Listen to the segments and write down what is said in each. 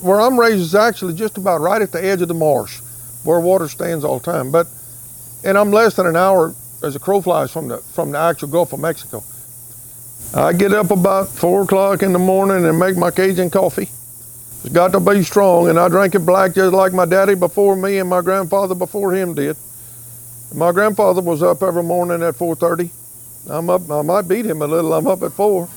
Where I'm raised is actually just about right at the edge of the marsh, where water stands all the time. And I'm less than an hour as a crow flies from the actual Gulf of Mexico. I get up about 4 o'clock in the morning and make my Cajun coffee. It's got to be strong, and I drink it black just like my daddy before me and my grandfather before him did. My grandfather was up every morning at 4:30. I'm up, I might beat him a little, I'm up at 4.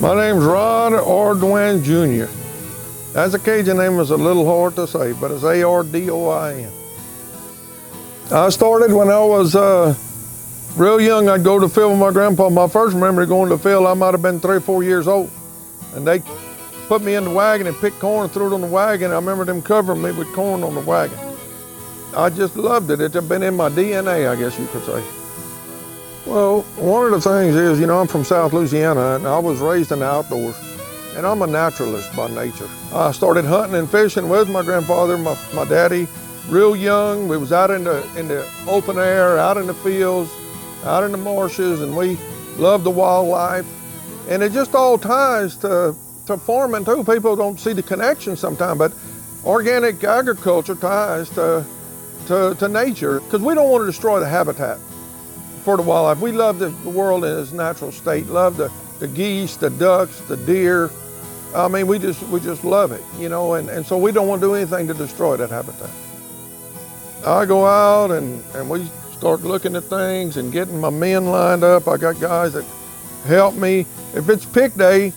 My name's Rod Ardoin Jr. That's a Cajun name, is a little hard to say, but it's A-R-D-O-I-N. I started when I was real young. I'd go to the field with my grandpa. My first memory going to the field, I might have been 3 or 4 years old. And they put me in the wagon and picked corn and threw it on the wagon. I remember them covering me with corn on the wagon. I just loved it. It's been in my DNA, I guess you could say. Well, one of the things is, I'm from South Louisiana, and I was raised in the outdoors, and I'm a naturalist by nature. I started hunting and fishing with my grandfather, my daddy, real young. We was out in the open air, out in the fields, out in the marshes, and we loved the wildlife. And it just all ties to farming too. People don't see the connection sometimes, but organic agriculture ties to nature, because we don't want to destroy the habitat for the wildlife. We love the world in its natural state, love the geese, the ducks, the deer. I mean, we just love it, and so we don't want to do anything to destroy that habitat. I go out and we start looking at things and getting my men lined up. I got guys that help me. If it's pick day,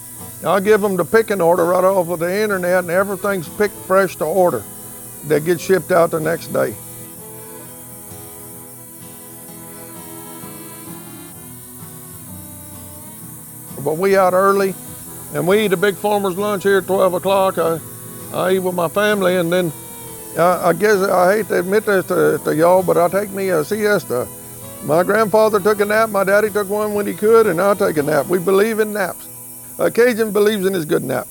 I'll give them the picking order right off of the internet, and everything's picked fresh to order that gets shipped out the next day. But we out early, and we eat a big farmer's lunch here at 12 o'clock. I eat with my family, and then I guess I hate to admit this to y'all, but I take me a siesta. My grandfather took a nap, my daddy took one when he could, and I'll take a nap. We believe in naps. A Cajun believes in his good nap.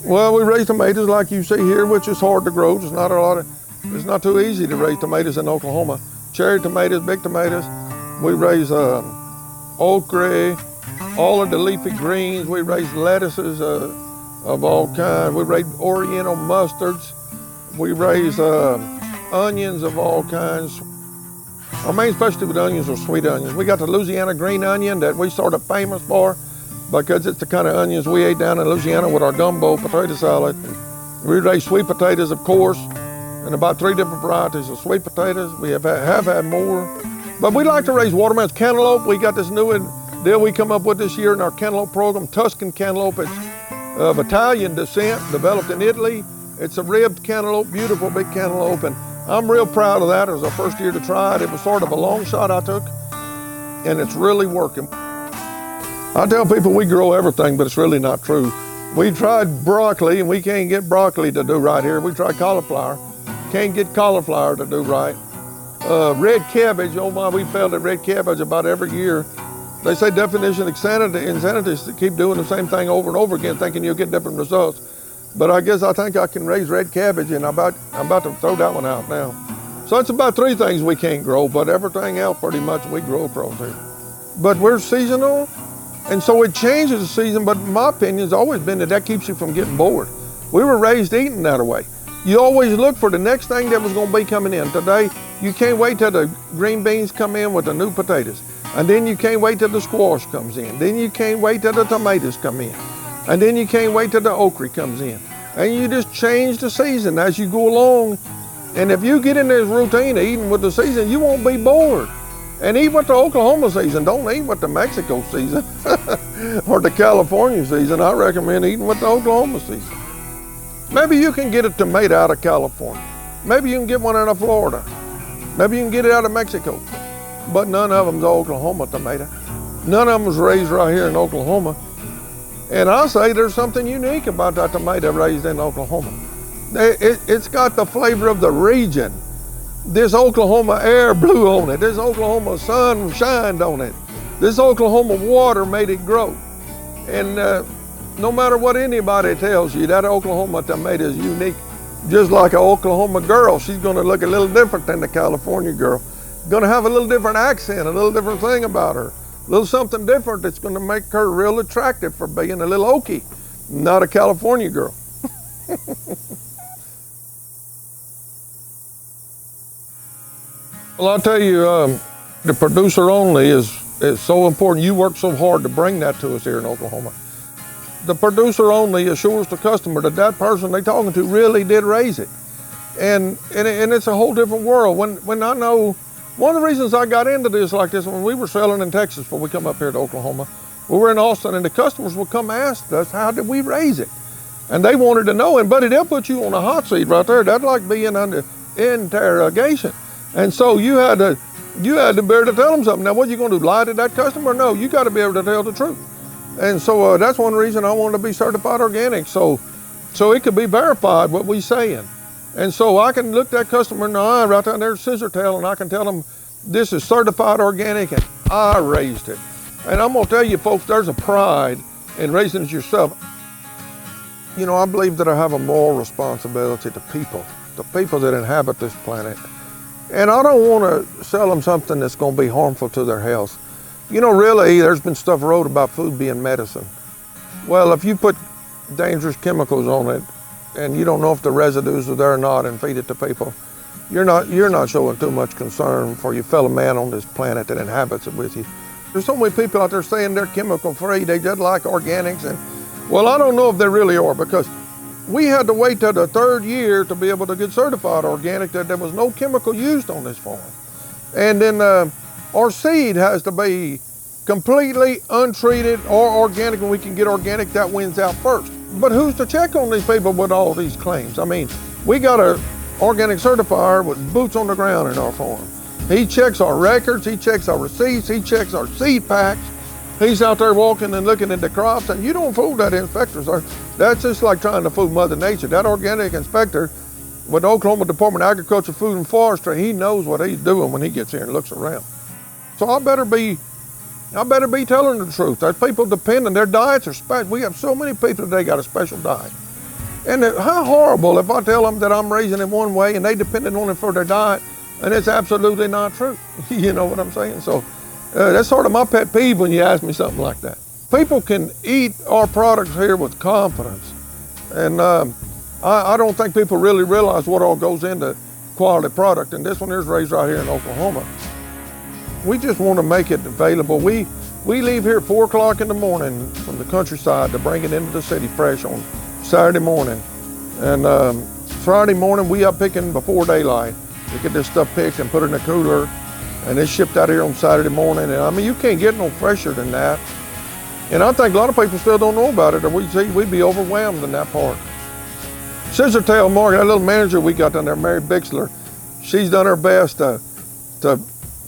Well, we raise tomatoes like you see here, which is hard to grow. It's not too easy to raise tomatoes in Oklahoma. Cherry tomatoes, big tomatoes. We raise okra, all of the leafy greens. We raise lettuces of all kinds. We raise oriental mustards. We raise onions of all kinds. Our main specialty with onions are sweet onions. We got the Louisiana green onion that we sort of famous for because it's the kind of onions we ate down in Louisiana with our gumbo potato salad. We raise sweet potatoes, of course, and about 3 different varieties of sweet potatoes. We have had more. But we like to raise watermelons. Cantaloupe, we got this new deal we come up with this year in our cantaloupe program, Tuscan cantaloupe. It's of Italian descent, developed in Italy. It's a ribbed cantaloupe, beautiful big cantaloupe, and I'm real proud of that. It was our first year to try it. It was sort of a long shot I took, and it's really working. I tell people we grow everything, but it's really not true. We tried broccoli, and we can't get broccoli to do right here. We tried cauliflower. Can't get cauliflower to do right. Red cabbage, oh my, we failed at red cabbage about every year. They say definition of insanity is to keep doing the same thing over and over again, thinking you'll get different results. But I think I can raise red cabbage, and I'm about to throw that one out now. So it's about 3 things we can't grow, but everything else pretty much we grow across here. But we're seasonal, and so it changes the season, but my opinion has always been that keeps you from getting bored. We were raised eating that way. You always look for the next thing that was going to be coming in. Today, you can't wait till the green beans come in with the new potatoes. And then you can't wait till the squash comes in. Then you can't wait till the tomatoes come in. And then you can't wait till the okra comes in. And you just change the season as you go along. And if you get in this routine of eating with the season, you won't be bored. And eat what the Oklahoma season. Don't eat what the Mexico season or the California season. I recommend eating what the Oklahoma season. Maybe you can get a tomato out of California. Maybe you can get one out of Florida. Maybe you can get it out of Mexico. But none of them's Oklahoma tomato. None of them was raised right here in Oklahoma. And I say there's something unique about that tomato raised in Oklahoma. It's got the flavor of the region. This Oklahoma air blew on it. This Oklahoma sun shined on it. This Oklahoma water made it grow. And no matter what anybody tells you, that Oklahoma tomato is unique. Just like an Oklahoma girl, she's gonna look a little different than the California girl. Gonna have a little different accent, a little different thing about her. A little something different that's gonna make her real attractive for being a little Okie, not a California girl. Well, I'll tell you, the producer only is so important. You work so hard to bring that to us here in Oklahoma. The producer only assures the customer that that person they're talking to really did raise it. And it's a whole different world. When I know, one of the reasons I got into this like this, when we were selling in Texas before we come up here to Oklahoma, we were in Austin and the customers would come ask us, how did we raise it? And they wanted to know, and buddy, they'll put you on a hot seat right there. That's like being under interrogation. And so you had to be able to tell them something. Now, what are you going to do, lie to that customer? No, you got to be able to tell the truth. And so that's one reason I wanted to be certified organic, so it could be verified what we saying. And so I can look that customer in the eye right down there at Scissortail, and I can tell them this is certified organic and I raised it. And I'm going to tell you folks, there's a pride in raising it yourself. You know, I believe that I have a moral responsibility to people, the people that inhabit this planet. And I don't want to sell them something that's going to be harmful to their health. You know, really, there's been stuff wrote about food being medicine. Well, if you put dangerous chemicals on it and you don't know if the residues are there or not and feed it to people, you're not showing too much concern for your fellow man on this planet that inhabits it with you. There's so many people out there saying they're chemical free, they just like organics, and well, I don't know if they really are, because we had to wait till the 3rd year to be able to get certified organic, that there was no chemical used on this farm. And then our seed has to be completely untreated or organic. When we can get organic, that wins out first. But who's to check on these people with all these claims? I mean, we got an organic certifier with boots on the ground in our farm. He checks our records, he checks our receipts, he checks our seed packs. He's out there walking and looking at the crops, and you don't fool that inspector, sir. That's just like trying to fool Mother Nature. That organic inspector with the Oklahoma Department of Agriculture, Food and Forestry, he knows what he's doing when he gets here and looks around. So I better be telling the truth. There's people depending, their diets are special. We have so many people today got a special diet. And how horrible if I tell them that I'm raising it one way and they depended on it for their diet, and it's absolutely not true. You know what I'm saying? So that's sort of my pet peeve when you ask me something like that. People can eat our products here with confidence. And I don't think people really realize what all goes into quality product. And this one is raised right here in Oklahoma. We just want to make it available. We leave here at 4 o'clock in the morning from the countryside to bring it into the city fresh on Saturday morning. And Friday morning, we up picking before daylight. We get this stuff picked and put it in a cooler, and it's shipped out here on Saturday morning. And I mean, you can't get no fresher than that. And I think a lot of people still don't know about it, or we'd be overwhelmed in that part. Scissortail Market, that little manager we got down there, Mary Bixler, she's done her best to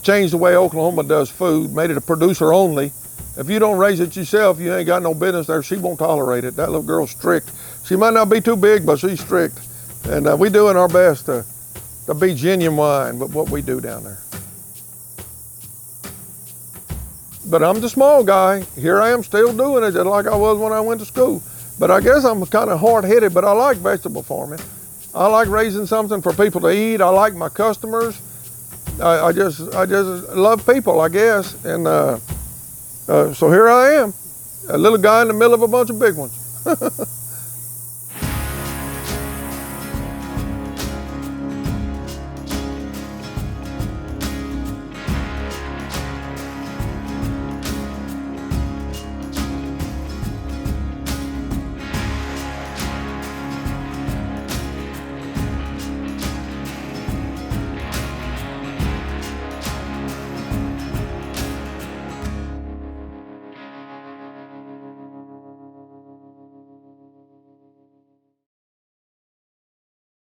change the way Oklahoma does food, made it a producer only. If you don't raise it yourself, you ain't got no business there. She won't tolerate it. That little girl's strict. She might not be too big, but she's strict. And we doing our best to be genuine with what we do down there. But I'm the small guy. Here I am still doing it just like I was when I went to school. But I guess I'm kind of hard-headed, but I like vegetable farming. I like raising something for people to eat. I like my customers. I just love people, I guess. And so here I am, a little guy in the middle of a bunch of big ones.